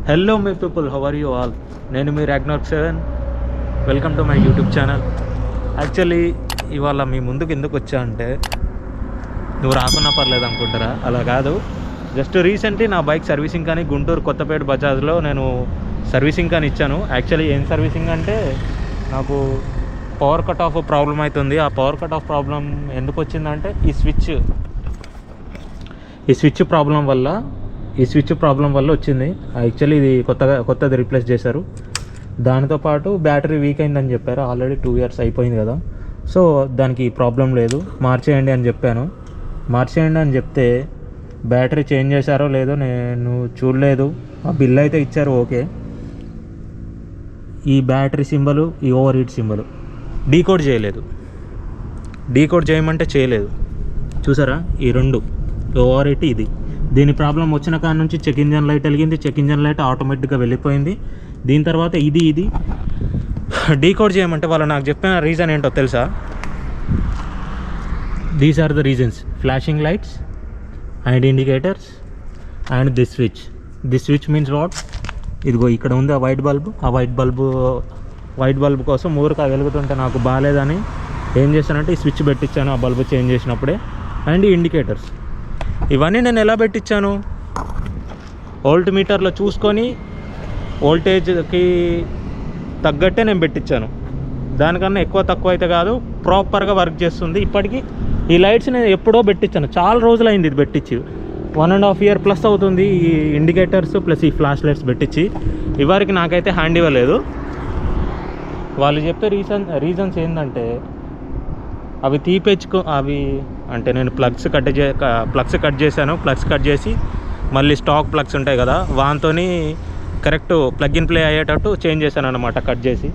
Hello my people, how are you all? నేను మీ Ragnar7. Welcome to my YouTube channel. Actually ఇవాళ మీ ముందుకు ఎందుకు వచ్చా అంటే, నువ్వు రాకున్నా పర్లేదు అనుకుంటారా? అలా కాదు. జస్ట్ రీసెంట్లీ నా బైక్ సర్వీసింగ్ కానీ గుంటూరు కొత్తపేట బజాజ్లో నేను సర్వీసింగ్ కానీ ఇచ్చాను. యాక్చువల్లీ ఏం సర్వీసింగ్ అంటే, నాకు పవర్ కట్ ఆఫ్ ప్రాబ్లం అవుతుంది. ఆ పవర్ కట్ ఆఫ్ ప్రాబ్లం ఎందుకు వచ్చిందంటే, ఈ స్విచ్ ప్రాబ్లం వల్ల వచ్చింది. యాక్చువల్లీ ఇది కొత్తది రీప్లేస్ చేశారు. దానితో పాటు బ్యాటరీ వీక్ అయిందని చెప్పారు. ఆల్రెడీ 2 years అయిపోయింది కదా, సో దానికి ప్రాబ్లం లేదు, మార్చేయండి అని చెప్పాను. మార్చేయండి అని చెప్తే బ్యాటరీ చేంజ్ చేశారో లేదో నేను చూడలేదు. ఆ బిల్ అయితే ఇచ్చారు, ఓకే. ఈ బ్యాటరీ సింబలు, ఈ ఓవర్ హీట్ సింబలు డీకోడ్ చేయలేదు. డీకోడ్ చేయమంటే చేయలేదు. చూసారా, ఈ రెండు ఓవర్ హీట్, ఇది దీని ప్రాబ్లం వచ్చిన కాడ నుంచి చెక్ ఇంజన్ లైట్ వెలిగింది. చెక్ ఇంజన్ లైట్ ఆటోమేటిక్గా వెళ్ళిపోయింది. దీని తర్వాత ఇది డీకోడ్ చేయమంటే వాళ్ళు నాకు చెప్పిన రీజన్ ఏంటో తెలుసా? These are the reasons: flashing lights and indicators and this switch means what? ఇదిగో ఇక్కడ ఉంది ఆ వైట్ బల్బు కోసం ఊరిక వెలుగుతుంటే నాకు బాగాలేదని ఏం చేశానంటే ఈ స్విచ్ పెట్టించాను, ఆ బల్బు చేంజ్ చేసినప్పుడే. అండ్ ఈ ఇండికేటర్స్ ఇవన్నీ నేను ఎలా పెట్టించాను? వోల్ట్ మీటర్లో చూసుకొని వోల్టేజ్కి తగ్గట్టే నేను పెట్టించాను. దానికన్నా ఎక్కువ తక్కువ అయితే కాదు, ప్రాపర్గా వర్క్ చేస్తుంది. ఇప్పటికీ ఈ లైట్స్ నేను ఎప్పుడో పెట్టించాను, చాలా రోజులైంది ఇది పెట్టించి. 1.5 year ప్లస్ అవుతుంది ఈ ఇండికేటర్స్ ప్లస్ ఈ ఫ్లాష్ లైట్స్ పెట్టించి. ఇవరికి నాకైతే హ్యాండ్ ఇవ్వలేదు. వాళ్ళు చెప్పే రీజన్స్ ఏంటంటే, అవి అంటే నేను ప్లగ్స్ కట్ చేశాను. ప్లగ్స్ కట్ చేసి మళ్ళీ స్టాక్ ప్లగ్స్ ఉంటాయి కదా, వాటితోని కరెక్ట్ ప్లగ్ ఇన్ ప్లే అయ్యేటట్టు చేంజ్ చేశాను అనమాట, కట్ చేసి.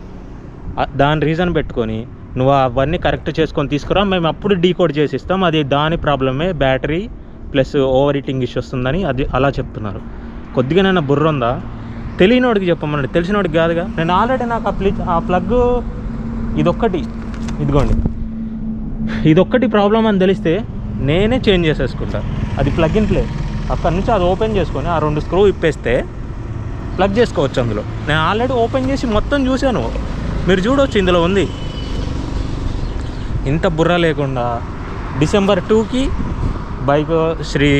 దాని రీజన్ పెట్టుకొని నువ్వు అవన్నీ కరెక్ట్ చేసుకొని తీసుకురా, మేము అప్పుడు డీకోడ్ చేసి ఇస్తాం, అది దాని ప్రాబ్లమే, battery plus over heating issue వస్తుందని అది అలా చెప్తున్నారు. కొద్దిగా నన్ను బుర్ర ఉందా? తెలియనోడికి చెప్పమనండి, తెలిసినోడికి కాదుగా. నేను ఆల్రెడీ నాకు ఆ ప్లగ్ ఇదొక్కటి ప్రాబ్లం అని తెలిస్తే నేనే చేంజ్ చేసేసుకుంటాను. అది ప్లగ్ ఇన్ ప్లే. అక్కడి నుంచి అది ఓపెన్ చేసుకొని ఆ 2 స్క్రూ ఇప్పేస్తే ప్లగ్ చేసుకోవచ్చు. అందులో నేను ఆల్రెడీ ఓపెన్ చేసి మొత్తం చూశాను, మీరు చూడవచ్చు, ఇందులో ఉంది. ఇంత బుర్ర లేకుండా December 2కి బైక్ శ్రీ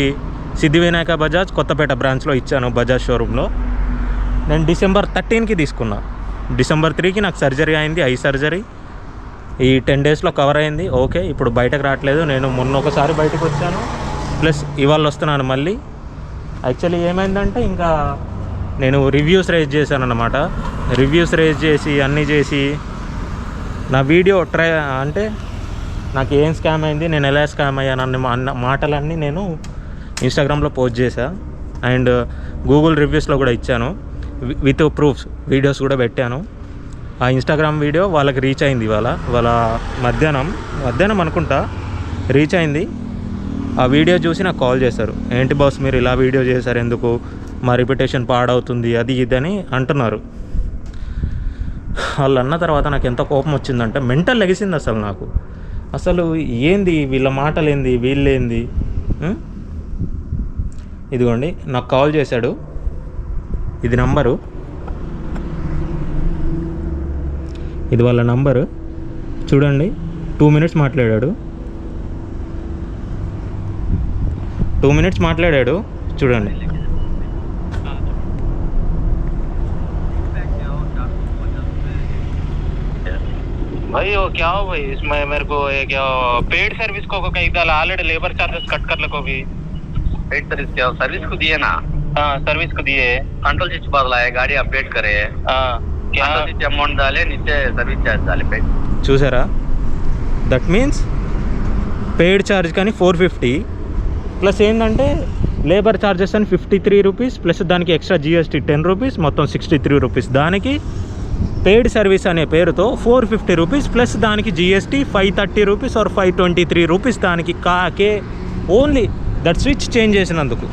సిద్ధి వినాయక బజాజ్ కొత్తపేట బ్రాంచ్లో ఇచ్చాను, బజాజ్ షోరూంలో. నేను December 13కి తీసుకున్నా. December 3కి నాకు సర్జరీ అయింది, ఐ సర్జరీ. ఈ 10 daysలో కవర్ అయింది, ఓకే. ఇప్పుడు బయటకు రావట్లేదు. నేను మొన్న ఒకసారి బయటకు వచ్చాను, ప్లస్ ఇవాళ వస్తున్నాను మళ్ళీ. యాక్చువల్లీ ఏమైందంటే, ఇంకా నేను రివ్యూస్ రేజ్ చేశాను అన్నమాట. రివ్యూస్ రేజ్ చేసి అన్నీ చేసి నా వీడియో అంటే నాకు ఏం స్కామ్ అయింది, నేను ఎలా స్కామ్ అయ్యాను అన్న మాటలన్నీ నేను ఇన్స్టాగ్రామ్లో పోస్ట్ చేశా. అండ్ గూగుల్ రివ్యూస్లో కూడా ఇచ్చాను, విత్ ప్రూఫ్స్ వీడియోస్ కూడా పెట్టాను. ఆ ఇన్స్టాగ్రామ్ వీడియో వాళ్ళకి రీచ్ అయింది. వాళ్ళ మధ్యాహ్నం అనుకుంటా రీచ్ అయింది. ఆ వీడియో చూసి నాకు కాల్ చేశారు, ఏంటి బాస్ మీరు ఇలా వీడియో చేశారు, ఎందుకు, మా రిప్యుటేషన్ పాడవుతుంది, అది ఇదని అంటున్నారు. వాళ్ళు అన్న తర్వాత నాకు ఎంత కోపం వచ్చిందంటే, మెంటల్ లెగిసింది అసలు నాకు. అసలు ఏంది వీళ్ళ మాటలేంది, వీళ్ళేంది? ఇదిగోండి, నాకు కాల్ చేశాడు, ఇది నంబరు, ఇది వాళ్ళ నంబరు చూడండి. 2 minutes మాట్లాడాడు. 2 minutes మాట్లాడాడు, చూడండి. भाई वो क्या हो भाई, इसमें मेरे को ये क्या पेड सर्विस को कहीं डाला, ऑलरेडी लेबर चार्जेस कट कर लो भी। पेड सर्विस क्या सर्विस को दिए ना? हाँ सर्विस को दिए, कंट्रोल स्विच बदला है, गाड़ी अपडेट करे, हाँ क्या अमाउंट डाले, नीचे सर्विस चार्ज डाले पेड. చూసారా, దట్ మీన్స్ పెయిడ్ ఛార్జ్ కానీ 450 ప్లస్ ఏంటంటే లేబర్ ఛార్జెస్ అని 53 rupees ప్లస్ దానికి ఎక్స్ట్రా GST 10 rupees, మొత్తం 63 rupees. దానికి పెయిడ్ సర్వీస్ అనే పేరుతో 450 rupees ప్లస్ దానికి GST 530 rupees ఆర్ 523 rupees. దానికి ఓన్లీ దట్ స్విచ్ చేంజ్ చేసినందుకు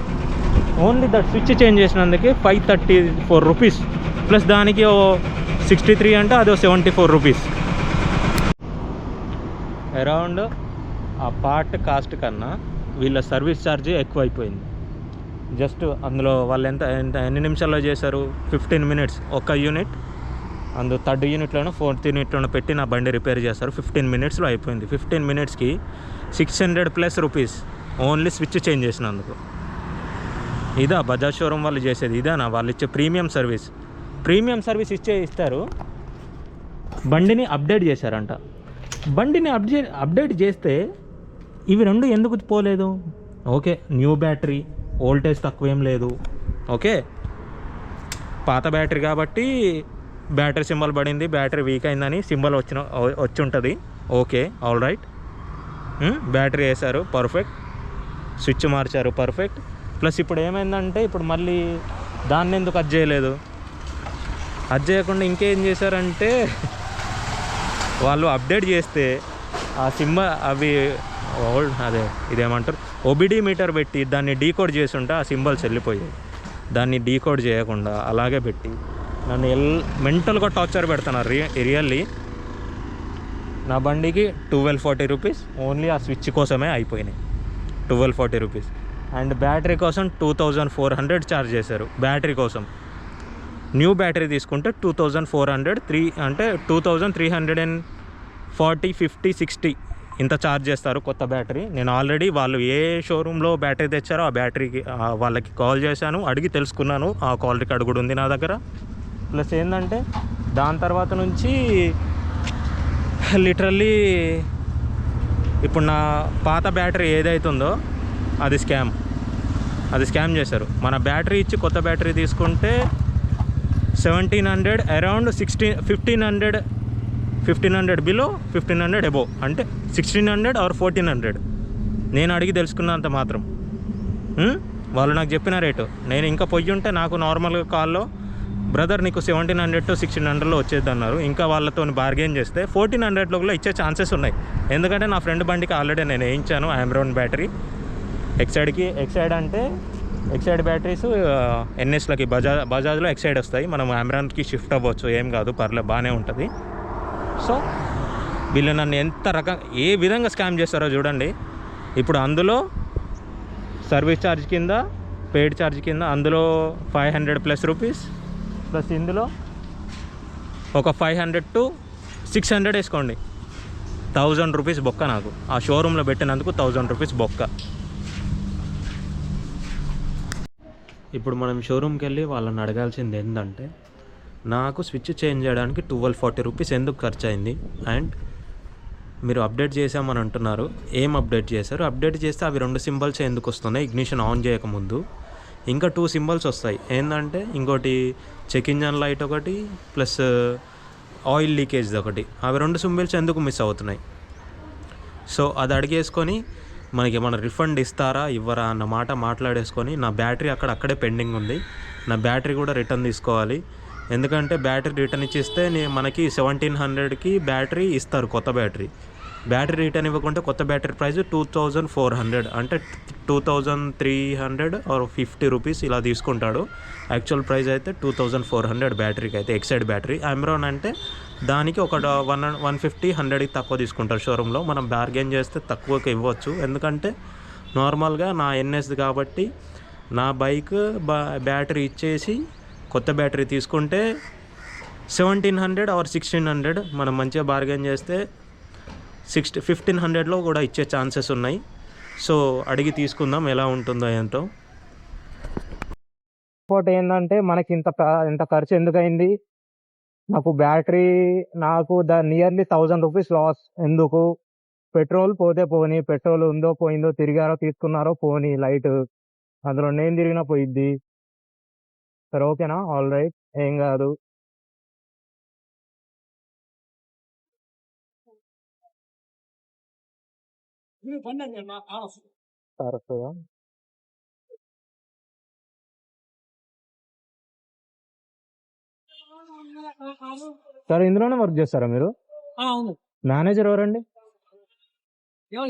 534 rupees ప్లస్ దానికి 63 అంటే అదో 74 rupees. అరౌండ్ ఆ పార్ట్ కాస్ట్ కన్నా వీళ్ళ సర్వీస్ ఛార్జ్ ఎక్కువైపోయింది. జస్ట్ అందులో వాళ్ళు ఎన్ని నిమిషాల్లో చేశారు, 15 మినిట్స్ ఒక్క యూనిట్. అందు థర్డ్ యూనిట్లోనో ఫోర్త్ యూనిట్లోనో పెట్టి నా బండి రిపేర్ చేస్తారు. 15 మినిట్స్లో అయిపోయింది. 15 మినిట్స్కి 600+ రూపీస్ ఓన్లీ స్విచ్ చేంజ్ చేసినందుకు. ఇదా బజాజ్ షోరూమ్ వాళ్ళు చేసేది? ఇదేనా వాళ్ళు ఇచ్చే ప్రీమియం సర్వీస్? ప్రీమియం సర్వీస్ ఇస్తారు. బండిని అప్డేట్ చేశారంట. బండిని అప్డేట్ చేస్తే ఇవి రెండు ఎందుకు పోలేదు? ఓకే, న్యూ బ్యాటరీ, వోల్టేజ్ తక్కువేం లేదు. ఓకే, పాత బ్యాటరీ కాబట్టి బ్యాటరీ సింబల్ పడింది, బ్యాటరీ వీక్ అయిందని సింబల్ వచ్చి ఉంటుంది. Okay, all right. బ్యాటరీ వేశారు, పర్ఫెక్ట్. స్విచ్ మార్చారు, పర్ఫెక్ట్. ప్లస్ ఇప్పుడు ఏమైందంటే ఇప్పుడు మళ్ళీ దాన్ని ఎందుకు అది చేయలేదు? అది చేయకుండా ఇంకేం చేశారంటే వాళ్ళు అప్డేట్ చేస్తే ఆ అవి అదే ఇదేమంటారు ఓబిడి మీటర్ పెట్టి దాన్ని డీకోడ్ చేసి ఉంటే ఆ సింబల్స్ వెళ్ళిపోయాయి. దాన్ని డీకోడ్ చేయకుండా అలాగే పెట్టి నన్ను మెంటల్గా టార్చర్ పెడుతున్నారు. రియల్లీ నా బండికి 1240 రూపీస్ ఓన్లీ ఆ స్విచ్ కోసమే అయిపోయినాయి. 1240 రూపీస్. అండ్ బ్యాటరీ కోసం 2400 ఛార్జ్ చేశారు. బ్యాటరీ కోసం న్యూ బ్యాటరీ తీసుకుంటే 2400, అంటే 2340, 50, 60 ఇంత ఛార్జ్ చేస్తారు కొత్త బ్యాటరీ. నేను ఆల్రెడీ వాళ్ళు ఏ షోరూంలో బ్యాటరీ తెచ్చారో ఆ బ్యాటరీకి వాళ్ళకి కాల్ చేశాను, అడిగి తెలుసుకున్నాను. ఆ కాల్ రికార్డ్ కూడా ఉంది నా దగ్గర. ప్లస్ ఏంటంటే దాని తర్వాత నుంచి లిటరల్లీ ఇప్పుడు నా పాత బ్యాటరీ ఏదైతుందో అది స్కామ్ చేశారు. మన బ్యాటరీ ఇచ్చి కొత్త బ్యాటరీ తీసుకుంటే 1700, అరౌండ్ 1500 బిలో, 1500 అబోవ్, అంటే 1600 ఆర్ 1400. నేను అడిగి తెలుసుకున్నంత మాత్రం వాళ్ళు నాకు చెప్పిన రేటు. నేను ఇంకా పొయ్యి ఉంటే నాకు నార్మల్గా కాల్లో బ్రదర్ నీకు 1700 to 1600లో వచ్చేది అన్నారు. ఇంకా వాళ్ళతో బార్గెన్ చేస్తే 1400లో కూడా ఇచ్చే ఛాన్సెస్ ఉన్నాయి. ఎందుకంటే నా ఫ్రెండ్ బండికి ఆల్రెడీ నేను వేయించాను ఆమ్రాన్ బ్యాటరీ. ఎక్సైడ్ అంటే ఎక్సైడ్ బ్యాటరీస్ ఎన్ఎస్లకి బజాజ్లో ఎక్సైడ్ వస్తాయి. మనం ఆమ్రాన్కి షిఫ్ట్ అవ్వచ్చు, ఏం కాదు, పర్లేదు, బాగానే ఉంటుంది. సో వీళ్ళు నన్ను ఏ విధంగా స్కామ్ చేస్తారో చూడండి. ఇప్పుడు అందులో సర్వీస్ ఛార్జ్ కింద, పెయిడ్ ఛార్జ్ కింద అందులో 500+ రూపీస్, ప్లస్ ఇందులో ఒక 500 to 600 వేసుకోండి. 1000 రూపీస్ బొక్క నాకు. ఆ షోరూంలో పెట్టినందుకు 1000 రూపీస్ బొక్క. ఇప్పుడు మనం షోరూమ్కి వెళ్ళి వాళ్ళని అడగాల్సింది ఏంటంటే నాకు స్విచ్ చేంజ్ చేయడానికి 1240 రూపీస్ ఎందుకు ఖర్చు అయింది, అండ్ మీరు అప్డేట్ చేసామని అంటున్నారు, ఏం అప్డేట్ చేశారు, అప్డేట్ చేస్తే అవి 2 సింబల్స్ ఎందుకు వస్తున్నాయి ఇగ్నిషన్ ఆన్ చేయకముందు, ఇంకా 2 సింబల్స్ వస్తాయి ఏంటంటే ఇంకోటి చెక్ ఇంజన్ లైట్ ఒకటి, ప్లస్ ఆయిల్ లీకేజ్ ఒకటి, అవి 2 సింబల్స్ ఎందుకు మిస్ అవుతున్నాయి. సో అది అడిగేసుకొని మనకి ఏమైనా రిఫండ్ ఇస్తారా ఇవ్వరా అన్న మాట మాట్లాడేసుకొని, నా బ్యాటరీ అక్కడే పెండింగ్ ఉంది, నా బ్యాటరీ కూడా రిటర్న్ తీసుకోవాలి. ఎందుకంటే బ్యాటరీ రిటర్న్ ఇచ్చిస్తే మనకి 1700కి బ్యాటరీ ఇస్తారు, కొత్త బ్యాటరీ రిటర్న్ ఇవ్వకుంటే కొత్త బ్యాటరీ ప్రైస్ 2400, అంటే 2300 ఆర్ 50 రూపీస్ ఇలా తీసుకుంటాడు. యాక్చువల్ ప్రైస్ అయితే 2400 బ్యాటరీకి అయితే, ఎక్సైడ్ బ్యాటరీ. ఆమ్రాన్ అంటే దానికి ఒక 150, 100కి తక్కువ తీసుకుంటారు షోరూంలో. మనం బార్గెన్ చేస్తే తక్కువకి ఇవ్వచ్చు, ఎందుకంటే నార్మల్గా నా ఎన్ఎస్ కాబట్టి నా బైక్ బ్యాటరీ ఇచ్చేసి కొత్త బ్యాటరీ తీసుకుంటే 1700 ఆర్ 1600 మనం మంచిగా బార్గెన్ చేస్తే 1500లో కూడా ఇచ్చే ఛాన్సెస్ ఉన్నాయి. సో అడిగి తీసుకుందాం ఎలా ఉంటుందో ఏంటో. ఇంకోటి ఏంటంటే మనకి ఇంత ఖర్చు ఎందుకైంది, నాకు బ్యాటరీ నియర్లీ 1000 రూపీస్ లాస్. ఎందుకు? పెట్రోల్ పోతే పోని, పెట్రోల్ ఉందో పోయిందో, తిరిగారో తీసుకున్నారో పోని, లైట్ అందులో నేను తిరిగినా పోయిద్ది. సరే, ఓకేనా, ఆల్ రైట్, ఏం కాదు. సార్ ఇందులోనే వర్క్ చేస్తారా మీరు? అవును. మేనేజర్ ఎవరండి?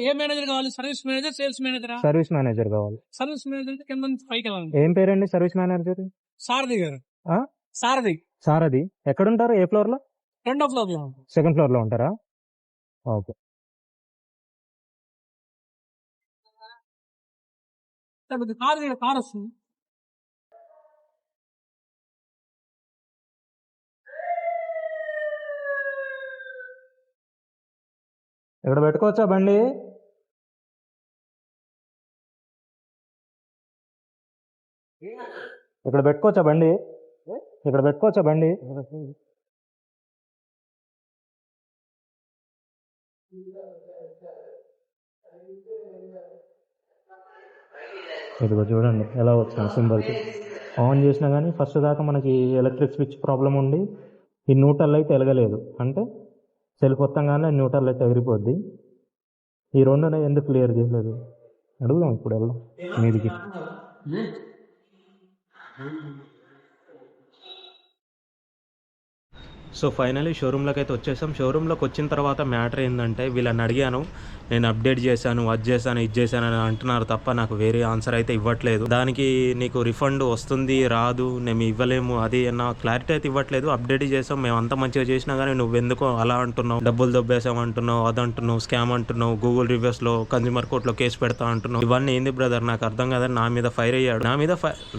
ఏ మేనేజర్ కావాలి? Service manager, sales manager. Service manager కావాలి. సర్వీస్ మేనేజర్ కింద నుంచి పైకి వెళ్ళాలి. ఏం పేరండి సర్వీస్ మేనేజర్? సారథి గారు. ఆ? సారథి ఎక్కడుంటారు? ఏ ఫ్లోర్ లో? 2వ ఫ్లోర్ లో. 2nd ఫ్లోర్ లో ఉంటారా? ఓకే. కార్ వస్తుంది. ఇక్కడ పెట్టుకోవచ్చా బండి? ఇక్కడ పెట్టుకోవచ్చా బండి? ఇక్కడ పెట్టుకోవచ్చా బండి? ఇదిగో చూడండి ఎలా వచ్చిన సింబల్కి. ఆన్ చేసినా కానీ ఫస్ట్ దాకా మనకి ఎలక్ట్రిక్ స్విచ్ ప్రాబ్లం ఉండి ఈ న్యూట్రల్ అయితే ఎలగలేదు. అంటే సెల్ కొత్తగానే న్యూట్రల్ అయితే ఎగిరిపోద్ది. ఈ రెండునే ఎందుకు క్లియర్ చేయలేదు అడుగుదాం ఇప్పుడు వెళ్దాం మీదికి. సో ఫైనలీ షోరూంలోకి అయితే వచ్చేసాం. షోరూంలోకి వచ్చిన తర్వాత మ్యాటర్ ఏంటంటే వీళ్ళని అడిగాను, నేను అప్డేట్ చేశాను, అది చేశాను, ఇది చేశాను అని అంటున్నారు తప్ప నాకు వేరే ఆన్సర్ అయితే ఇవ్వట్లేదు. దానికి నీకు రిఫండ్ వస్తుంది రాదు, మేము ఇవ్వలేము, అది నా క్లారిటీ అయితే ఇవ్వట్లేదు. అప్డేట్ చేసాం, మేము అంత మంచిగా చేసినా కానీ నువ్వు ఎందుకో అలా అంటున్నావు, డబ్బులు దొబ్బేసాం అంటున్నావు, అది అంటున్నావు, స్కామ్ అంటున్నావు, గూగుల్ రివ్యూస్లో కన్జ్యూమర్ కోర్టులో కేసు పెడతా అంటున్నావు. ఇవన్నీ ఏంది బ్రదర్ నాకు అర్థం కాదని నా మీద ఫైర్ అయ్యాడు. నా మీద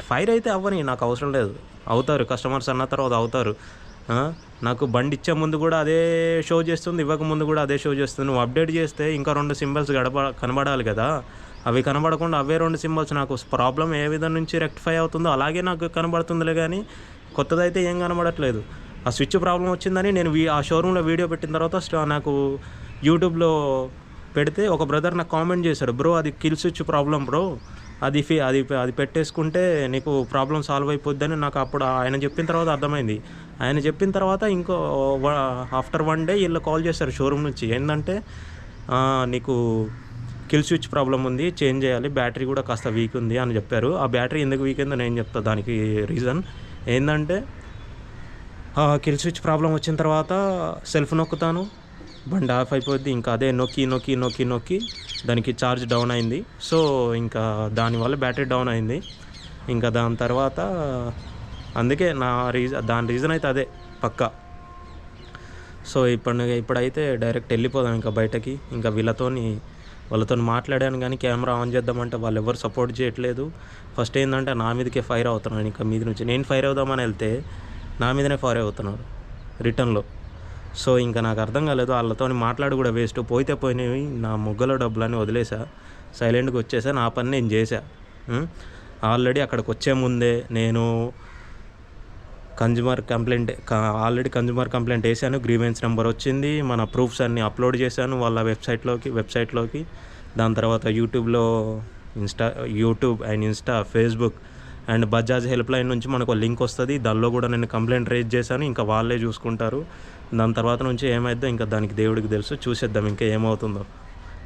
ఫైర్ అయితే అవ్వని, నాకు అవసరం లేదు. అవుతారు కస్టమర్స్ అన్న తర్వాత అవుతారు. నాకు బండి ఇచ్చే ముందు కూడా అదే షో చేస్తుంది, ఇవ్వక ముందు కూడా అదే షో చేస్తుంది. నువ్వు అప్డేట్ చేస్తే ఇంకా 2 సింబల్స్ కనబడాలి కదా, అవి కనబడకుండా అవే 2 సింబల్స్ నాకు ప్రాబ్లం ఏ విధం నుంచి రెక్టిఫై అవుతుందో అలాగే నాకు కనబడుతుందిలే కానీ కొత్తదైతే ఏం కనబడట్లేదు. ఆ స్విచ్ ప్రాబ్లం వచ్చిందని నేను ఆ షోరూంలో వీడియో పెట్టిన తర్వాత నాకు యూట్యూబ్లో పెడితే ఒక బ్రదర్ నాకు కామెంట్ చేశాడు, బ్రో అది కిల్ స్విచ్ ప్రాబ్లం బ్రో, అది పెట్టేసుకుంటే నీకు ప్రాబ్లం సాల్వ్ అయిపోద్దని. నాకు అప్పుడు ఆయన చెప్పిన తర్వాత అర్థమైంది. ఆయన చెప్పిన తర్వాత ఇంకో ఆఫ్టర్ 1 డే వీళ్ళు కాల్ చేశారు షోరూమ్ నుంచి, ఏంటంటే నీకు కిల్ స్విచ్ ప్రాబ్లం ఉంది, చేంజ్ చేయాలి, బ్యాటరీ కూడా కాస్త వీక్ ఉంది అని చెప్పారు. ఆ బ్యాటరీ ఎందుకు వీక్ ఉందో నేను చెప్తాను. దానికి రీజన్ ఏంటంటే కిల్ స్విచ్ ప్రాబ్లం వచ్చిన తర్వాత సెల్ఫ్ నొక్కుతాను, బండి ఆఫ్ అయిపోద్ది. ఇంకా అదే నొక్కి దానికి ఛార్జ్ డౌన్ అయింది. సో ఇంకా దానివల్ల బ్యాటరీ డౌన్ అయింది. ఇంకా దాని తర్వాత అందుకే దాని రీజన్ అయితే అదే పక్కా. సో ఇప్పుడైతే డైరెక్ట్ వెళ్ళిపోదాం ఇంకా బయటకి. ఇంకా వాళ్ళతో మాట్లాడాను కానీ కెమెరా ఆన్ చేద్దామంటే వాళ్ళు ఎవరు సపోర్ట్ చేయట్లేదు. ఫస్ట్ ఏంటంటే నా మీదకే ఫైర్ అవుతున్నాను. ఇంకా మీద నుంచి నేను ఫైర్ అవుదామని వెళ్తే నా మీదనే ఫైర్ అవుతున్నారు రిటర్న్లో. సో ఇంకా నాకు అర్థం కాలేదు, వాళ్ళతో మాట్లాడి కూడా వేస్ట్. పోయితే పోయినవి, నా ముగ్గలో డబ్బులని వదిలేసా, సైలెంట్గా వచ్చేసా, నా పని నేను చేశా. ఆల్రెడీ అక్కడికి వచ్చే ముందే నేను కన్జ్యూమర్ కంప్లైంట్ వేసాను, గ్రీవెన్స్ నెంబర్ వచ్చింది, మన ప్రూఫ్స్ అన్నీ అప్లోడ్ చేశాను వాళ్ళ వెబ్సైట్లోకి. దాని తర్వాత YouTube and Insta, Facebook and Bajaj help line నుంచి మనకు లింక్ వస్తుంది, దానిలో కూడా నేను కంప్లైంట్ రేజ్ చేశాను. ఇంకా వాళ్ళే చూసుకుంటారు. దాని తర్వాత నుంచి ఏమైద్దో ఇంకా దానికి దేవుడికి తెలుసు, చూసేద్దాం ఇంకా ఏమవుతుందో.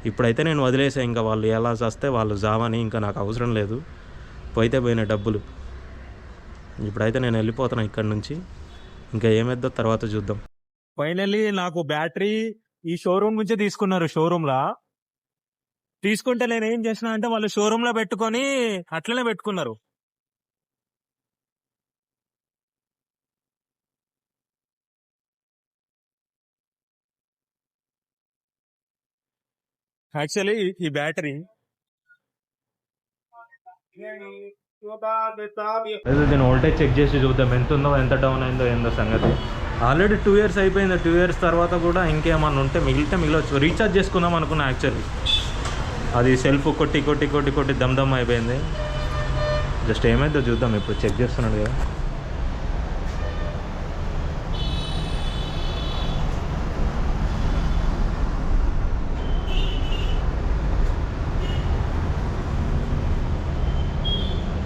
ఇప్పుడైతే నేను వదిలేసా, ఇంకా వాళ్ళు ఎలా చేస్తే వాళ్ళు జావని, ఇంకా నాకు అవసరం లేదు, పోయితే పోయిన డబ్బులు. ఇప్పుడైతే నేను వెళ్ళిపోతాను ఇక్కడ నుంచి, ఇంకా ఏమైద్దో తర్వాత చూద్దాం. ఫైనల్లీ నాకు బ్యాటరీ ఈ షోరూమ్ నుంచే తీసుకున్నారు. షోరూమ్లా తీసుకుంటే నేను ఏం చేసిన అంటే వాళ్ళు షోరూంలో పెట్టుకొని అట్లనే పెట్టుకున్నారు. యాక్చువల్లీ ఈ బ్యాటరీ దీని వోల్టేజ్ చెక్ చేసి చూద్దాం ఎంత ఉందో, ఎంత డౌన్ అయిందో ఏందో సంగతి. ఆల్రెడీ 2 years అయిపోయింది. 2 years తర్వాత కూడా ఇంకేమన్నా ఉంటే మిగలవచ్చు. రీఛార్జ్ చేసుకుందాం అనుకున్నా యాక్చువల్లీ. అది సెల్ఫ్ కొట్టి దమ్ అయిపోయింది. జస్ట్ ఏమైందో చూద్దాం. ఇప్పుడు చెక్ చేస్తున్నాడు కదా.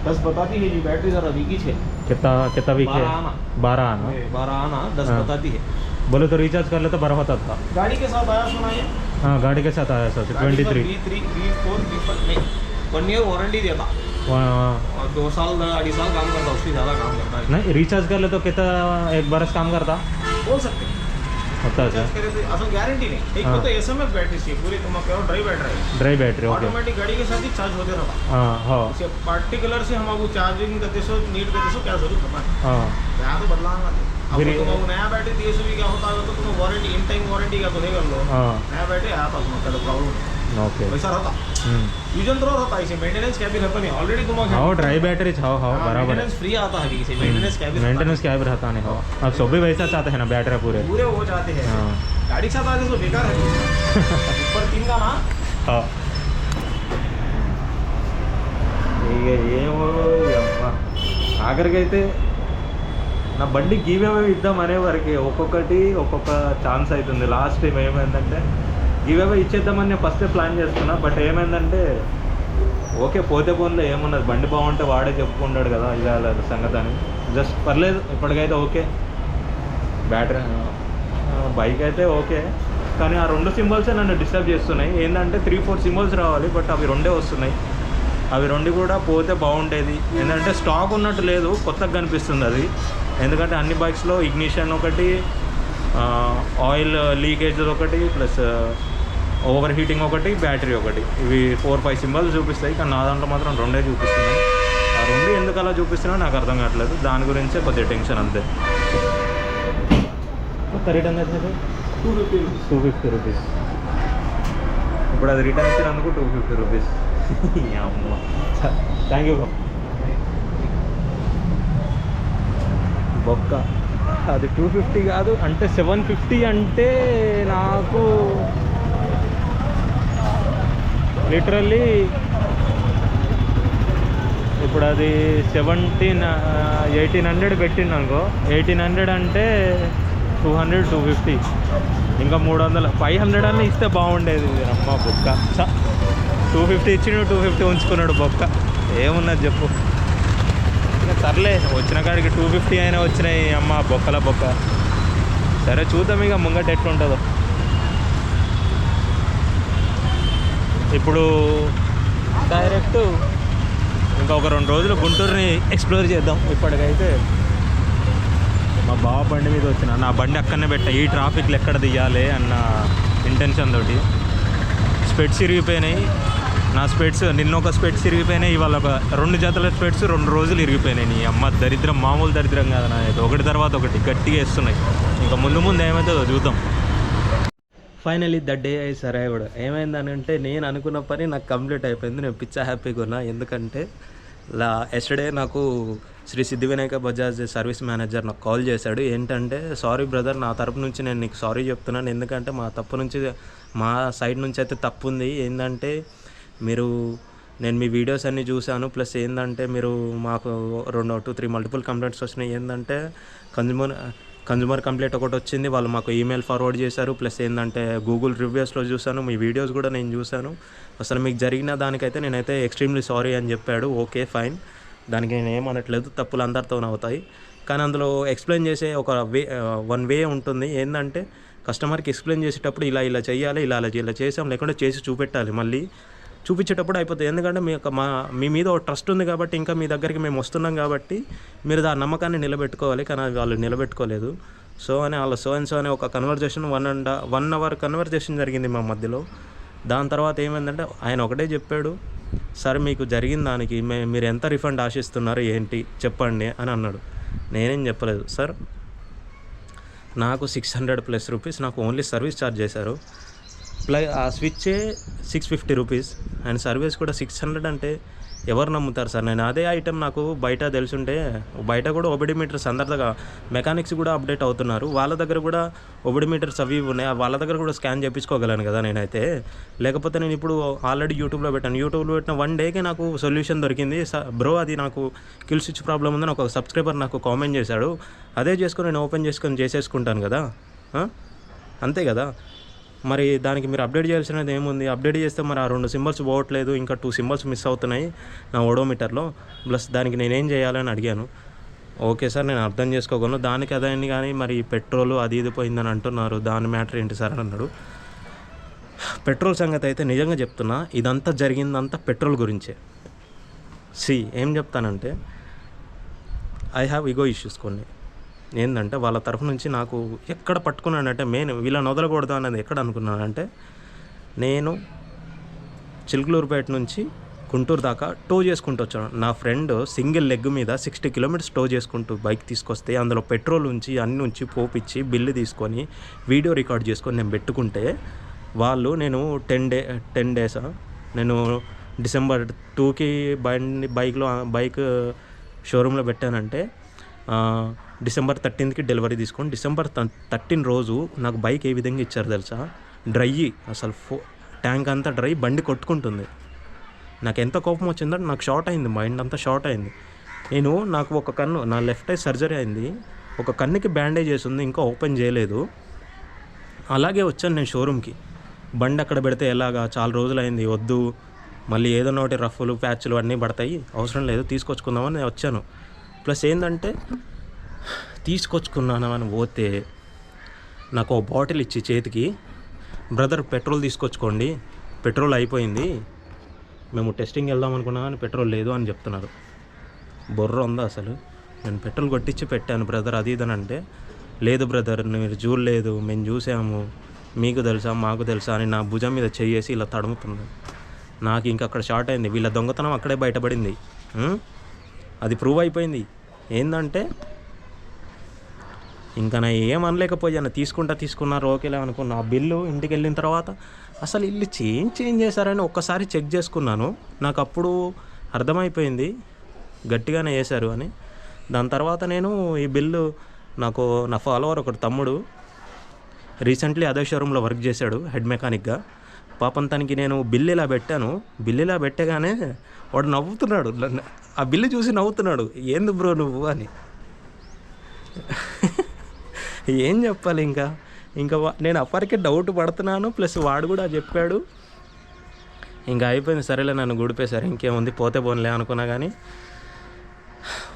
दस बताती है जी बैटरी जरा वीकी है। कितना वीक है? 12 आना 10 बताती है। बोले तो रिचार्ज कर ले तो 12 होता था। गाड़ी के साथ आया सुना ये? हाँ गाड़ी के साथ आया सर 23 नहीं 1 year वारंटी देता। 2 साल 2.5 साल काम करता, उससे ज़्यादा काम करता है। नहीं रिचार्ज कर ले तो कितना 1 बरस काम करता बोल सकते हैं। होता है असल गारंटी नहीं। एक तो एसएमएफ बैटरी चाहिए पूरी, तुम कहो ड्राई बैटरी ऑटोमेटिक गाड़ी के साथ ही चार्ज होते रहता। हाँ इसे पर्टिकुलर से हम आपको चार्जिंग करते सो नीड करते सो क्या जरूरत है। हाँ यहाँ तो बदलाना अब तुम नया बैटरी दिए भी क्या होता है तो तुम वारंटी इन टाइम वारंटी का तो नहीं कर लो। नया बैटरी आया था तुम्हें प्रॉब्लम ओके वैसा रहता यूज एंड थ्रो रहता है इसे मेंटेनेंस क्या भी रहता नहीं ऑलरेडी तुम हाँ ड्राई बैटरी हाँ हाँ बराबर है मेंटेनेंस फ्री आता है इसे मेंटेनेंस क्या भी मेंटेनेंस क्या भी रहता नहीं हो अब सब भी वैसा चाहते हैं ना बैटरी पूरे पूरे वो चाहते हैं हाँ गाड़ी के साथ आगे तो बेकार है ऊपर 3 का ना हाँ ఇక ఏమో ఆఖరికైతే నా బండి గివ్ అవే ఇద్దాం అనే వరకు ఒక్కొక్కటి ఒక్కొక్క ఛాన్స్ అవుతుంది. లాస్ట్ టైం ఏమైందంటే గివ్ అవే ఇచ్చేద్దామని నేను ఫస్టే ప్లాన్ చేసుకున్నా. బట్ ఏమైందంటే ఓకే పోతే పోతే ఏమున్నది బండి బాగుంటే వాడే చెప్పుకుంటాడు కదా ఇవాళ సంగతి అని జస్ట్ పర్లేదు ఇప్పటికైతే ఓకే. బ్యాటరీ బైక్ అయితే ఓకే కానీ ఆ 2 సింబల్సే నన్ను డిస్టర్బ్ చేస్తున్నాయి. ఏంటంటే 3-4 సింబల్స్ రావాలి బట్ అవి 2 వస్తున్నాయి. అవి 2 కూడా పోతే బాగుండేది. ఏంటంటే స్టాక్ ఉన్నట్టు లేదు, కొత్తగా కనిపిస్తుంది అది. ఎందుకంటే అన్ని బైక్స్లో ఇగ్నిషన్ ఒకటి, ఆయిల్ లీకేజ్ ఒకటి, ప్లస్ ఓవర్ హీటింగ్ ఒకటి, బ్యాటరీ ఒకటి, ఇవి 4-5 సింబల్స్ చూపిస్తాయి. కానీ నా దాంట్లో మాత్రం 2 చూపిస్తున్నాయి. ఆ 2 ఎందుకు అలా చూపిస్తున్నా నాకు అర్థం కావట్లేదు. దాని గురించే కొద్దిగా టెన్షన్ అంతే. రిటర్న్ అయితే 250 రూపీస్. ఇప్పుడు అది రిటర్న్ ఇచ్చినందుకు 250 రూపీస్. అమ్మ థ్యాంక్ యూ బొక్క. అది 250 కాదు అంటే 750 అంటే నాకు లిటరల్లీ ఇప్పుడు అది 1800 పెట్టింది అనుకో. 1800 అంటే 200-250 ఇంకా 300 500 అన్న ఇస్తే బాగుండేది. అమ్మ బొక్క 250 ఇచ్చి 250 ఉంచుకున్నాడు బొక్క. ఏమున్నది చెప్పు. ఇంకా సర్లే వచ్చిన కాడికి 250 అయినా వచ్చినాయి. అమ్మ బొక్కల బొక్క. సరే చూద్దాం ఇక ముంగట ఎట్లుంటుందో. ఇప్పుడు డైరెక్ట్ ఇంకా ఒక 2 రోజులు గుంటూరుని ఎక్స్ప్లోర్ చేద్దాం. ఇప్పటికైతే మా బావ బండి మీద వచ్చిన నా బండి అక్కడనే పెట్టా ఈ ట్రాఫిక్లో ఎక్కడ తీయాలి అన్న ఇంటెన్షన్ తోటి. స్పెట్స్ ఇరిగిపోయినాయి నా స్పెట్స్. నిన్న ఒక స్పెట్స్ ఇరిగిపోయినాయి, ఇవాళ ఒక 2 జతల స్పెట్స్ 2 రోజులు ఇరిగిపోయినాయి. నీ అమ్మ దరిద్రం మామూలు దరిద్రం కాదు నా అయితే. ఒకటి తర్వాత ఒకటి గట్టిగా వేస్తున్నాయి. ఇంకా ముందు ఏమవుతుందో చూద్దాం. Finally the day I survived. ఏమైందనంటే నేను అనుకున్న పని నాకు కంప్లీట్ అయిపోయింది. నేను పిచ్చా హ్యాపీగా ఉన్నా. ఎందుకంటే ఎస్టర్డే నాకు శ్రీ సిద్ధి వినాయక బజాజ్ సర్వీస్ మేనేజర్ నాకు కాల్ చేశాడు. ఏంటంటే సారీ బ్రదర్, నా తరపు నుంచి నేను నీకు సారీ చెప్తున్నాను. ఎందుకంటే మా సైడ్ నుంచి అయితే తప్పు ఉంది. ఏంటంటే నేను మీ వీడియోస్ అన్నీ చూశాను. ప్లస్ ఏంటంటే మీరు మాకు 2-3 మల్టిపుల్ కంప్లైంట్స్ వచ్చినాయి. ఏంటంటే కన్జ్యూమర్ కంప్లైంట్ ఒకటి వచ్చింది, వాళ్ళు మాకు ఈమెయిల్ ఫార్వర్డ్ చేశారు. ప్లస్ ఏంటంటే గూగుల్ రివ్యూస్లో చూశాను, మీ వీడియోస్ కూడా నేను చూశాను. అసలు మీకు జరిగిన దానికైతే నేనైతే ఎక్స్ట్రీమ్లీ సారీ అని చెప్పాడు. ఓకే ఫైన్, దానికి నేను ఏమనట్లేదు, తప్పులు అందరితోనే అవుతాయి. కానీ అందులో ఎక్స్ప్లెయిన్ చేసే ఒక వన్ వే ఉంటుంది. ఏంటంటే కస్టమర్కి ఎక్స్ప్లెయిన్ చేసేటప్పుడు ఇలా చేయాలి, ఇలా చేసాం, లేకుంటే చేసి చూపెట్టాలి. మళ్ళీ చూపించేటప్పుడు అయిపోతుంది. ఎందుకంటే మీ మీద ఒక ట్రస్ట్ ఉంది కాబట్టి, ఇంకా మీ దగ్గరికి మేము వస్తున్నాం కాబట్టి మీరు ఆ నమ్మకాన్ని నిలబెట్టుకోవాలి. కానీ వాళ్ళు నిలబెట్టుకోలేదు. సో అనే ఒక కన్వర్జేషన్ 1 అవర్ కన్వర్జేషన్ జరిగింది మా మధ్యలో. దాని తర్వాత ఏమైందంటే ఆయన ఒకటే చెప్పాడు, సార్ మీకు జరిగిన దానికి మీరు ఎంత రిఫండ్ ఆశిస్తున్నారు ఏంటి చెప్పండి అని అన్నాడు. నేనేం చెప్పలేదు. సార్ నాకు 600+ రూపీస్ నాకు ఓన్లీ సర్వీస్ ఛార్జ్ చేశారు. ఆ స్విచ్చే 650 రూపీస్ అండ్ సర్వీస్ కూడా 600 అంటే ఎవరు నమ్ముతారు సార్? నేను అదే ఐటెం నాకు బయట తెలుసుంటే, బయట కూడా ఒబిడిమీటర్స్ అందరిగా మెకానిక్స్ కూడా అప్డేట్ అవుతున్నారు, వాళ్ళ దగ్గర కూడా ఒబిడిమీటర్స్ అవి ఉన్నాయి, వాళ్ళ దగ్గర కూడా స్కాన్ చేయించుకోగలను కదా నేనైతే. లేకపోతే నేను ఇప్పుడు ఆల్రెడీ యూట్యూబ్లో పెట్టిన 1 డేకే నాకు సొల్యూషన్ దొరికింది. బ్రో అది నాకు కిల్ స్విచ్ ప్రాబ్లం ఉందని ఒక సబ్స్క్రైబర్ నాకు కామెంట్ చేశాడు. అదే చేసుకొని నేను ఓపెన్ చేసుకొని చేసేసుకుంటాను కదా, అంతే కదా. మరి దానికి మీరు అప్డేట్ చేయాల్సినది ఏముంది? అప్డేట్ చేస్తే మరి ఆ 2 సింబల్స్ పోవట్లేదు, ఇంకా 2 సింబల్స్ మిస్ అవుతున్నాయి నా ఓడోమీటర్లో. ప్లస్ దానికి నేనేం చేయాలని అడిగాను. ఓకే సార్ నేను అర్థం చేసుకోగలను, దానికి అదని కానీ మరి పెట్రోల్ అది ఇది పోయిందని అంటున్నారు, దాని మ్యాటర్ ఏంటి సార్ అని అన్నాడు. పెట్రోల్ సంగతి అయితే నిజంగా చెప్తున్నా, ఇదంతా జరిగిందంతా పెట్రోల్ గురించే. ఏం చెప్తానంటే ఐ హ్యావ్ ఈగో ఇష్యూస్ కొన్ని. ఏంటంటే వాళ్ళ తరఫు నుంచి నాకు ఎక్కడ పట్టుకున్నానంటే వీళ్ళని వదలకూడదు అనేది ఎక్కడ అనుకున్నానంటే, నేను చిలుకలూరుపేట నుంచి గుంటూరు దాకా టో చేసుకుంటూ వచ్చాను. నా ఫ్రెండ్ సింగిల్ లెగ్ మీద 60 కిలోమీటర్స్ టో చేసుకుంటూ బైక్ తీసుకొస్తే అందులో పెట్రోల్ ఉంచి అన్ని ఉంచి పోపిచ్చి బిల్లు తీసుకొని వీడియో రికార్డ్ చేసుకొని నేను పెట్టుకుంటే వాళ్ళు నేను 10 days నేను డిసెంబర్ 2కి బైక్ షోరూంలో పెట్టానంటే డిసెంబర్ 13కి డెలివరీ తీసుకొని డిసెంబర్ 13 రోజు నాకు బైక్ ఏ విధంగా ఇచ్చారు తెలుసా? డ్రై, అసలు ట్యాంక్ అంతా డ్రై, బండి కొట్టుకుంటుంది. నాకు ఎంత కోపం వచ్చిందంటే నాకు షార్ట్ అయింది, మైండ్ అంతా షార్ట్ అయింది. నాకు ఒక కన్ను, నా లెఫ్ట్ ఐ సర్జరీ అయింది, ఒక కన్నుకి బ్యాండేజ్ వేసింది, ఇంకా ఓపెన్ చేయలేదు. అలాగే వచ్చాను నేను షోరూమ్కి. బండి అక్కడ పెడితే ఎలాగా, చాలా రోజులైంది, వద్దు మళ్ళీ ఏదైనా ఒకటి రఫ్లు ప్యాచ్లు అన్నీ పడతాయి, అవసరం లేదు, తీసుకొచ్చుకుందామని నేను వచ్చాను. ప్లస్ ఏంటంటే తీసుకొచ్చుకున్నాను అని పోతే నాకు ఒక బాటిల్ ఇచ్చి చేతికి, బ్రదర్ పెట్రోల్ తీసుకొచ్చుకోండి, పెట్రోల్ అయిపోయింది, మేము టెస్టింగ్ వెళ్దాం అనుకున్నాం కానీ పెట్రోల్ లేదు అని చెప్తున్నారు. బొర్ర ఉందా అసలు? నేను పెట్రోల్ కొట్టించి పెట్టాను బ్రదర్, అది ఇదని అంటే, లేదు బ్రదర్ మీరు చూడలేదు, మేము చూసాము, మీకు తెలుసా మాకు తెలుసా అని నా భుజం మీద చెయ్యేసి ఇలా తడుముతుంది. నాకు ఇంకా అక్కడ షార్ట్ అయింది. వీళ్ళ దొంగతనం అక్కడే బయటపడింది. అది ప్రూవ్ అయిపోయింది. ఏంటంటే ఇంకా నా ఏమనలేకపోయాను. తీసుకున్నారు ఓకేలే అనుకున్నా. ఆ బిల్లు ఇంటికి వెళ్ళిన తర్వాత అసలు ఇల్లు చేంజ్ చేశారని ఒక్కసారి చెక్ చేసుకున్నాను. నాకు అప్పుడు అర్థమైపోయింది గట్టిగానే వేశారు అని. దాని తర్వాత నేను ఈ బిల్లు, నాకు నా ఫాలోవర్ ఒకటి తమ్ముడు రీసెంట్లీ అదే షోరూంలో వర్క్ చేశాడు హెడ్ మెకానిక్గా. పాపం తనకి నేను బిల్లు ఇలా పెట్టాను. బిల్లు ఇలా పెట్టగానే వాడు నవ్వుతున్నాడు, ఆ బిల్లు చూసి నవ్వుతున్నాడు, ఏంది బ్రో నువ్వు అని. ఏం చెప్పాలి ఇంకా నేను అప్పటికే డౌట్ పడుతున్నాను. ప్లస్ వాడు కూడా చెప్పాడు. ఇంకా అయిపోయింది, సరేలే నన్ను గుడిపేశారు, ఇంకేముంది పోతే పోన్లే అనుకున్నా. కానీ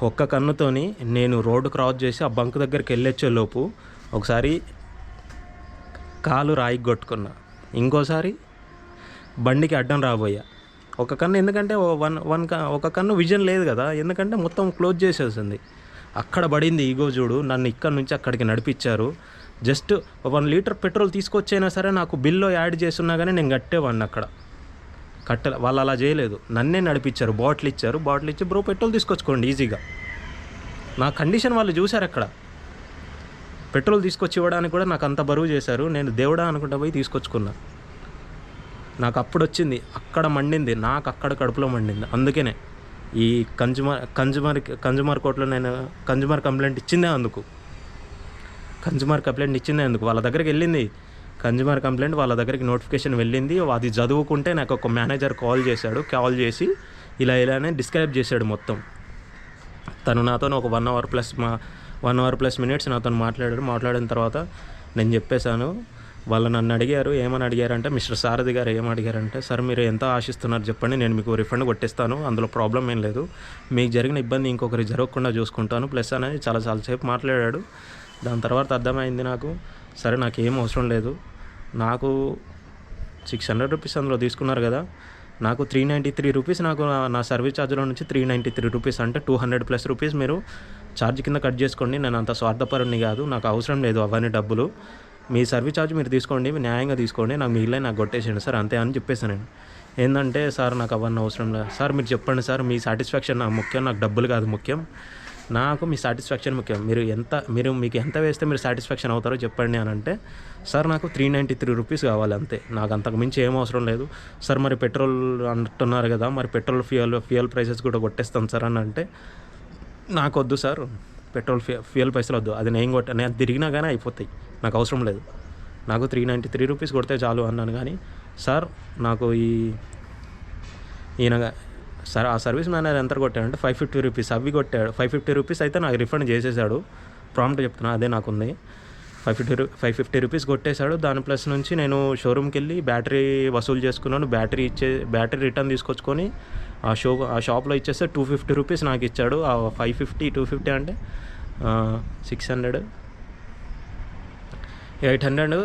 ఒక్క కన్నుతోని నేను రోడ్డు క్రాస్ చేసి ఆ బంక్ దగ్గరికి వెళ్ళొచ్చే లోపు ఒకసారి కాలు రాయికి కొట్టుకున్నా, ఇంకోసారి బండికి అడ్డం రాబోయా. ఒక కన్ను ఎందుకంటే ఒక కన్ను విజన్ లేదు కదా, ఎందుకంటే మొత్తం క్లోజ్ చేసేసింది. అక్కడ పడింది ఈగో చూడు. నన్ను ఇక్కడ నుంచి అక్కడికి నడిపించారు. జస్ట్ 1 లీటర్ పెట్రోల్ తీసుకొచ్చైనా సరే నాకు బిల్లో యాడ్ చేస్తున్నా కానీ నేను కట్టేవాడిని. అక్కడ వాళ్ళు అలా చేయలేదు, నన్నే నడిపించారు. బాటిల్ ఇచ్చి బ్రో పెట్రోల్ తీసుకొచ్చుకోండి ఈజీగా. నా కండిషన్ వాళ్ళు చూశారు. అక్కడ పెట్రోల్ తీసుకొచ్చి ఇవ్వడానికి కూడా నాకు అంత బరువు చేశారు. నేను దేవుడా అనుకుంటా పోయి తీసుకొచ్చుకున్నా. నాకు అప్పుడు వచ్చింది, అక్కడ మండింది, నాకు అక్కడ కడుపులో మండింది. అందుకనే ఈ కన్జ్యూమర్ కోర్టులో నేను కన్జ్యూమర్ కంప్లైంట్ ఇచ్చిందే అందుకు. వాళ్ళ దగ్గరికి వెళ్ళింది కన్జ్యూమర్ కంప్లైంట్, వాళ్ళ దగ్గరికి నోటిఫికేషన్ వెళ్ళింది. అది చదువుకుంటే నాకు ఒక మేనేజర్ కాల్ చేసి ఇలానే డిస్క్రైబ్ చేశాడు మొత్తం. తను నాతో ఒక 1 hour ప్లస్ మినిట్స్ నాతో మాట్లాడిన తర్వాత నేను చెప్పేశాను. వాళ్ళు నన్ను ఏమని అడిగారంటే, మిస్టర్ సారథి గారు ఏమడిగారంటే, సార్ మీరు ఎంత ఆశిస్తున్నారు చెప్పండి, నేను మీకు రిఫండ్ కొట్టిస్తాను, అందులో ప్రాబ్లం ఏం లేదు, మీకు జరిగిన ఇబ్బంది ఇంకొకరి జరగకుండా చూసుకుంటాను ప్లస్ అనేది చాలాసేపు మాట్లాడాడు. దాని తర్వాత అర్థమైంది నాకు, సరే నాకు ఏం అవసరం లేదు, నాకు 600 రూపీస్ అందులో తీసుకున్నారు కదా, నాకు 393 రూపీస్, నాకు నా సర్వీస్ ఛార్జ్లో నుంచి 393 రూపీస్, అంటే 200+ రూపీస్ మీరు ఛార్జ్ కింద కట్ చేసుకోండి. నేను అంత స్వార్థపరుని కాదు, నాకు అవసరం లేదు అవన్నీ డబ్బులు, మీ సర్వీస్ ఛార్జ్ మీరు తీసుకోండి, మీరు న్యాయంగా తీసుకోండి, నాకు మిగిలిన నాకు కొట్టేసేయండి సార్, అంతే అని చెప్పేసాను నేను. ఏంటంటే సార్ నాకు అవన్నీ అవసరం లేదు సార్, మీరు చెప్పండి సార్, మీ సాటిస్ఫాక్షన్ నాకు ముఖ్యం, నాకు డబ్బులు కాదు ముఖ్యం, నాకు మీ సాటిస్ఫాక్షన్ ముఖ్యం, మీకు ఎంత వేస్తే మీరు సాటిస్ఫాక్షన్ అవుతారో చెప్పండి అని అంటే, సార్ నాకు 393 రూపీస్ కావాలి అంతే, నాకు అంతకు మించి ఏం అవసరం లేదు సార్. మరి పెట్రోల్ అంటున్నారు కదా, మరి పెట్రోల్ ఫ్యూయల్ ప్రైసెస్ కూడా కొట్టేస్తాను సార్ అని అంటే, నాకు వద్దు సార్, పెట్రోల్ ఫ్యూయల్ పైసలు వద్దు, అది నేను తిరిగినా కానీ అయిపోతాయి, నాకు అవసరం లేదు, నాకు 393 రూపీస్ కొడితే చాలు అన్నాను. కానీ సార్ నాకు ఈయన సార్ ఆ సర్వీస్ మేనేజర్ ఎంత కొట్టాడంటే 550 రూపీస్ అవి కొట్టాడు. 550 రూపీస్ అయితే నాకు రిఫండ్ చేసేసాడు, ప్రాంప్ట్ చెప్తున్నా అదే నాకుంది. 550 రూపీస్ కొట్టేశాడు. దాని ప్లస్ నుంచి నేను షోరూమ్కి వెళ్ళి బ్యాటరీ వసూలు చేసుకున్నాను. బ్యాటరీ రిటర్న్ తీసుకొచ్చుకొని ఆ షాప్లో ఇచ్చేస్తే 250 రూపీస్ నాకు ఇచ్చాడు. ఆ 250 అంటే 600 800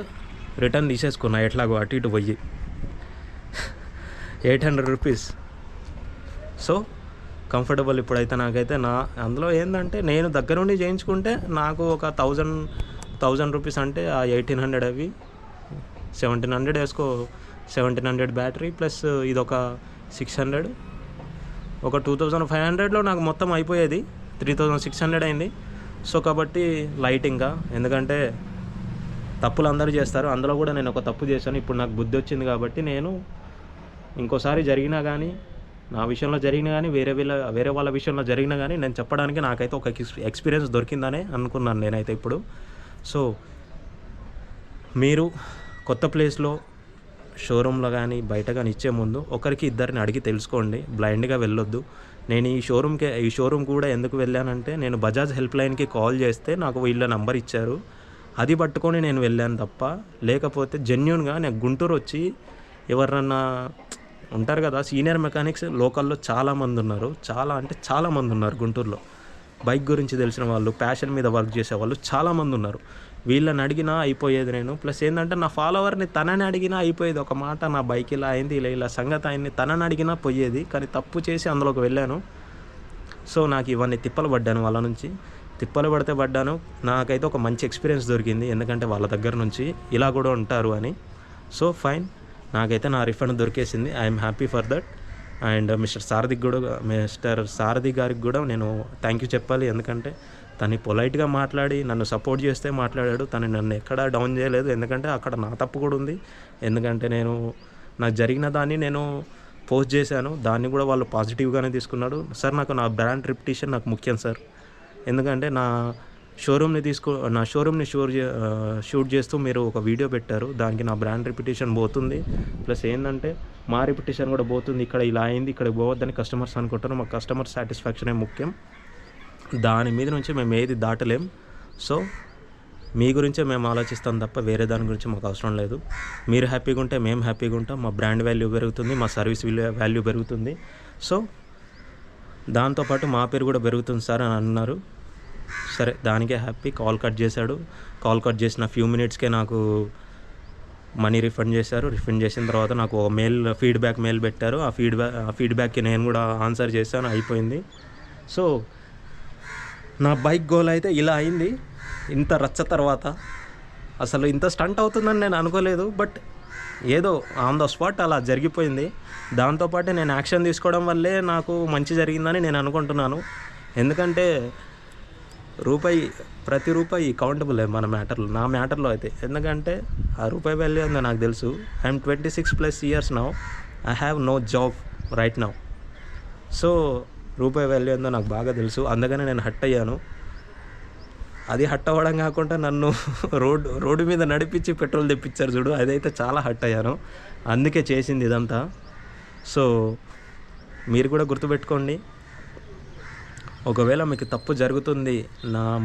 రిటర్న్ తీసేసుకున్నా, ఎట్లాగో అటు ఇటు పోయి 800 రూపీస్. సో కంఫర్టబుల్ ఇప్పుడైతే నాకైతే. అందులో ఏంటంటే నేను దగ్గర నుండి చేయించుకుంటే నాకు ఒక 1000 రూపీస్, అంటే ఆ 1800 అవి 1700 వేసుకో, 1700 బ్యాటరీ ప్లస్ ఇదొక 600, ఒక 2500లో నాకు మొత్తం అయిపోయేది. 3600 అయింది. సో కాబట్టి లైట్, ఇంకా ఎందుకంటే తప్పులు అందరూ చేస్తారు, అందులో కూడా నేను ఒక తప్పు చేశాను. ఇప్పుడు నాకు బుద్ధి వచ్చింది కాబట్టి నేను ఇంకోసారి జరిగినా కానీ, నా విషయంలో జరిగినా కానీ, వేరే వాళ్ళ విషయంలో జరిగినా కానీ నేను చెప్పడానికి నాకైతే ఒక ఎక్స్పీరియన్స్ దొరికిందనే అనుకున్నాను నేనైతే ఇప్పుడు. సో మీరు కొత్త ప్లేస్లో షోరూంలో కానీ బయట కానీ ఇచ్చే ముందు ఒకరికి ఇద్దరిని అడిగి తెలుసుకోండి, బ్లైండ్గా వెళ్ళొద్దు. నేను ఈ షోరూమ్ కూడా ఎందుకు వెళ్ళానంటే, నేను బజాజ్ హెల్ప్ లైన్కి కాల్ చేస్తే నాకు వీళ్ళ నెంబర్ ఇచ్చారు, అది పట్టుకొని నేను వెళ్ళాను తప్ప, లేకపోతే జెన్యూన్గా నేను గుంటూరు వచ్చి ఎవరన్నా ఉంటారు కదా సీనియర్ మెకానిక్స్ లోకల్లో చాలామంది ఉన్నారు, చాలామంది ఉన్నారు గుంటూరులో. బైక్ గురించి తెలిసిన వాళ్ళు, ప్యాషన్ మీద వర్క్ చేసేవాళ్ళు చాలామంది ఉన్నారు. వీళ్ళని అడిగినా అయిపోయేది నేను. ప్లస్ ఏంటంటే నా ఫాలోవర్ని తనని అడిగినా అయిపోయేది. ఒక మాట నా బైక్ ఇలా అయింది, ఇలా సంగతి అయింది, తనని అడిగినా పోయేది. కానీ తప్పు చేసి అందులోకి వెళ్ళాను. సో నాకు ఇవన్నీ తిప్పలు పడ్డాను, వాళ్ళ నుంచి తిప్పలు పడ్డాను. నాకైతే ఒక మంచి ఎక్స్పీరియన్స్ దొరికింది, ఎందుకంటే వాళ్ళ దగ్గర నుంచి ఇలా కూడా ఉంటారు అని. సో ఫైన్, నాకైతే నా రిఫండ్ దొరికేసింది. I'm happy for that. And mister Sarathi గారికి కూడా నేను థ్యాంక్ యూ చెప్పాలి, ఎందుకంటే తను పొలైట్గా మాట్లాడి నన్ను సపోర్ట్ చేస్తే మాట్లాడాడు. తను నన్ను ఎక్కడా డౌన్ చేయలేదు, ఎందుకంటే అక్కడ నా తప్పు కూడా ఉంది. ఎందుకంటే నాకు జరిగిన దాన్ని నేను పోస్ట్ చేశాను, దాన్ని కూడా వాళ్ళు పాజిటివ్గానే తీసుకున్నాడు. సార్ నాకు నా బ్రాండ్ రిప్యుటేషన్ నాకు ముఖ్యం సార్, ఎందుకంటే నా షోరూమ్ని షూట్ చేస్తూ మీరు ఒక వీడియో పెట్టారు, దానికి నా బ్రాండ్ రిప్యుటేషన్ పోతుంది. ప్లస్ ఏంటంటే మా రిప్యుటేషన్ కూడా పోతుంది. ఇక్కడ ఇలా అయింది, ఇక్కడ పోవద్దని కస్టమర్స్ అనుకుంటారు. మా కస్టమర్ సాటిస్ఫాక్షనే ముఖ్యం, దాని మీద నుంచి మేము ఏది దాటలేం. సో మీ గురించే మేము ఆలోచిస్తాం తప్ప వేరే దాని గురించి మాకు అవసరం లేదు. మీరు హ్యాపీగా ఉంటే మేము హ్యాపీగా ఉంటాం, మా బ్రాండ్ వాల్యూ పెరుగుతుంది, మా సర్వీస్ వాల్యూ పెరుగుతుంది. సో దాంతోపాటు మా పేరు కూడా పెరుగుతుంది సార్ అని అన్నారు. సరే, దానికే హ్యాపీ. కాల్ కట్ చేశాడు. కాల్ కట్ చేసిన ఫ్యూ మినిట్స్కే నాకు మనీ రిఫండ్ చేశారు. రిఫండ్ చేసిన తర్వాత నాకు ఫీడ్బ్యాక్ మెయిల్ పెట్టారు. ఆ ఫీడ్బ్యాక్కి నేను కూడా ఆన్సర్ చేశాను, అయిపోయింది. సో నా బైక్ గోల్ అయితే ఇలా అయింది. ఇంత రచ్చ తర్వాత అసలు ఇంత స్టంట్ అవుతుందని నేను అనుకోలేదు, బట్ ఏదో ఆన్ ద స్పాట్ అలా జరిగిపోయింది. దాంతోపాటు నేను యాక్షన్ తీసుకోవడం వల్లే నాకు మంచి జరిగిందని నేను అనుకుంటున్నాను. ఎందుకంటే ప్రతి రూపాయి కౌంటబుల్ మన నా మ్యాటర్లో అయితే. ఎందుకంటే ఆ రూపాయి వాల్యూ ఉందో నాకు తెలుసు. I'm 26+ years now, I have no job right now. So రూపాయి వాల్యూ ఉందో నాకు బాగా తెలుసు, అందుకనే నేను హట్ అయ్యాను. అది హట్ అవ్వడం కాకుండా నన్ను రోడ్డు మీద నడిపించి పెట్రోల్ తెప్పించారు చూడు, అదైతే చాలా హట్ అయ్యాను. అందుకే చేసింది ఇదంతా. సో మీరు కూడా గుర్తుపెట్టుకోండి, ఒకవేళ మీకు తప్పు జరుగుతుంది,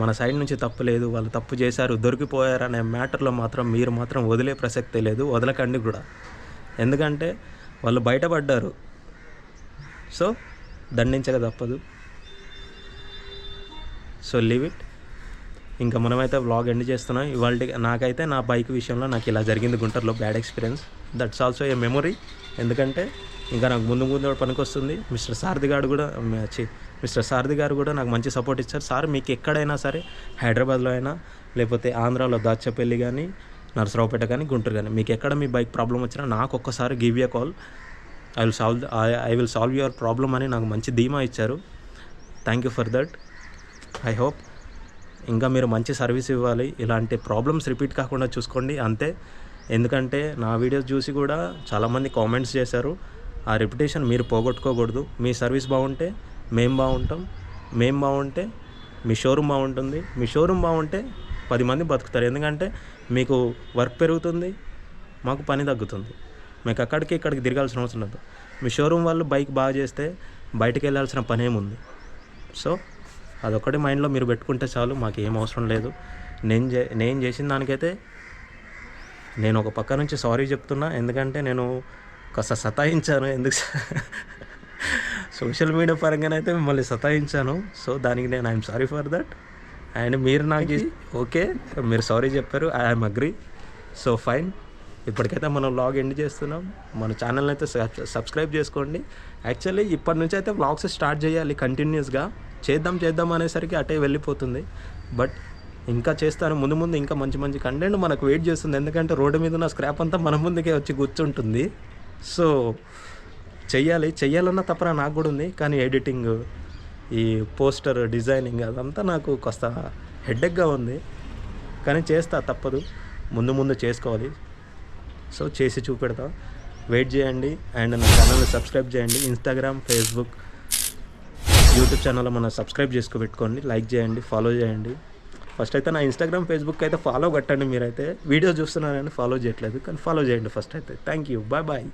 మన సైడ్ నుంచి తప్పు లేదు, వాళ్ళు తప్పు చేశారు, దొరికిపోయారు అనే మ్యాటర్లో మీరు మాత్రం వదిలే ప్రసక్తే లేదు, వదలకండి కూడా. ఎందుకంటే వాళ్ళు బయటపడ్డారు, సో దండించక తప్పదు. So leave it. ఇంకా మనమైతే వ్లాగ్ ఎండ్ చేస్తున్నాం ఇవాళ. నాకైతే నా బైక్ విషయంలో నాకు ఇలా జరిగింది గుంటూరులో, bad experience. That's also a memory. ఎందుకంటే ఇంకా నాకు ముందు పనికొస్తుంది. మిస్టర్ సారథి గారు కూడా నాకు మంచి సపోర్ట్ ఇచ్చారు. సార్ మీకు ఎక్కడైనా సరే, హైదరాబాద్లో అయినా, లేకపోతే ఆంధ్రాలో దాచేపల్లి కానీ, నరసరావుపేట కానీ, గుంటూరు కానీ, మీకు ఎక్కడ మీ బైక్ ప్రాబ్లం వచ్చినా నాకు ఒక్కసారి give you call, I will solve your problem అని నాకు మంచి ధీమా ఇచ్చారు. Thank you for that. I hope ఇంకా మీరు మంచి సర్వీస్ ఇవ్వాలి, ఇలాంటి ప్రాబ్లమ్స్ రిపీట్ కాకుండా చూసుకోండి అంతే. ఎందుకంటే నా వీడియోస్ చూసి కూడా చాలామంది కామెంట్స్ చేశారు, ఆ రెప్యుటేషన్ మీరు పోగొట్టుకోకూడదు. మీ సర్వీస్ బాగుంటే మేము బాగుంటాం, మేము బాగుంటే మీ షోరూమ్ బాగుంటుంది, మీ షోరూమ్ బాగుంటే 10 మంది బతుకుతారు. ఎందుకంటే మీకు వర్క్ పెరుగుతుంది, మాకు పని తగ్గుతుంది, మీకు ఇక్కడికి తిరగాల్సిన అవసరం లేదు. మీ షోరూమ్ వాళ్ళు బైక్ బాగా చేస్తే బయటకు వెళ్ళాల్సిన పని ఏముంది. సో అదొక్కటి మైండ్లో మీరు పెట్టుకుంటే చాలు, మాకు ఏం అవసరం లేదు. నేను చేసిన దానికైతే నేను ఒక పక్క నుంచి సారీ చెప్తున్నా, ఎందుకంటే నేను కాస్త సతాయించాను. సోషల్ మీడియా పరంగానైతే మిమ్మల్ని సతాయించాను. సో దానికి నేను I'm sorry for that. And మీరు నాకు ఓకే, మీరు సారీ చెప్పారు, ఐఎమ్ అగ్రీ. సో ఫైన్, ఇప్పటికైతే మనం వ్లాగ్ ఎండ్ చేస్తున్నాం. మన ఛానల్ని అయితే సబ్స్క్రైబ్ చేసుకోండి. యాక్చువల్లీ ఇప్పటి నుంచి అయితే వ్లాగ్స్ స్టార్ట్ చేయాలి, కంటిన్యూస్గా చేద్దాం అనేసరికి అటే వెళ్ళిపోతుంది. బట్ ఇంకా చేస్తాను, ముందు ఇంకా మంచి కంటెంట్ మనకు వెయిట్ చేస్తుంది. ఎందుకంటే రోడ్డు మీద ఉన్న స్క్రాప్ అంతా మన ముందుకే వచ్చి కూర్చుంటుంది. సో చెయ్యాలన్న తప్పన నాకు కూడా ఉంది, కానీ ఎడిటింగ్, ఈ పోస్టర్ డిజైనింగ్ అదంతా నాకు కాస్త హెడ్ఏక్గా ఉంది, కానీ చేస్తా, తప్పదు. ముందు చేసుకోవాలి. సో చేసి చూపెడతా, వెయిట్ చేయండి. అండ్ నా ఛానల్ని సబ్స్క్రైబ్ చేయండి. ఇన్స్టాగ్రామ్, ఫేస్బుక్, యూట్యూబ్ ఛానల్ మన సబ్స్క్రైబ్ పెట్టుకోండి, లైక్ చేయండి, ఫాలో చేయండి. ఫస్ట్ అయితే నా ఇన్స్టాగ్రామ్, ఫేస్బుక్ అయితే ఫాలో కట్టండి. మీరైతే వీడియో చూస్తున్నారని ఫాలో చేయట్లేదు, కానీ ఫాలో చేయండి ఫస్ట్ అయితే. Thank you, bye bye.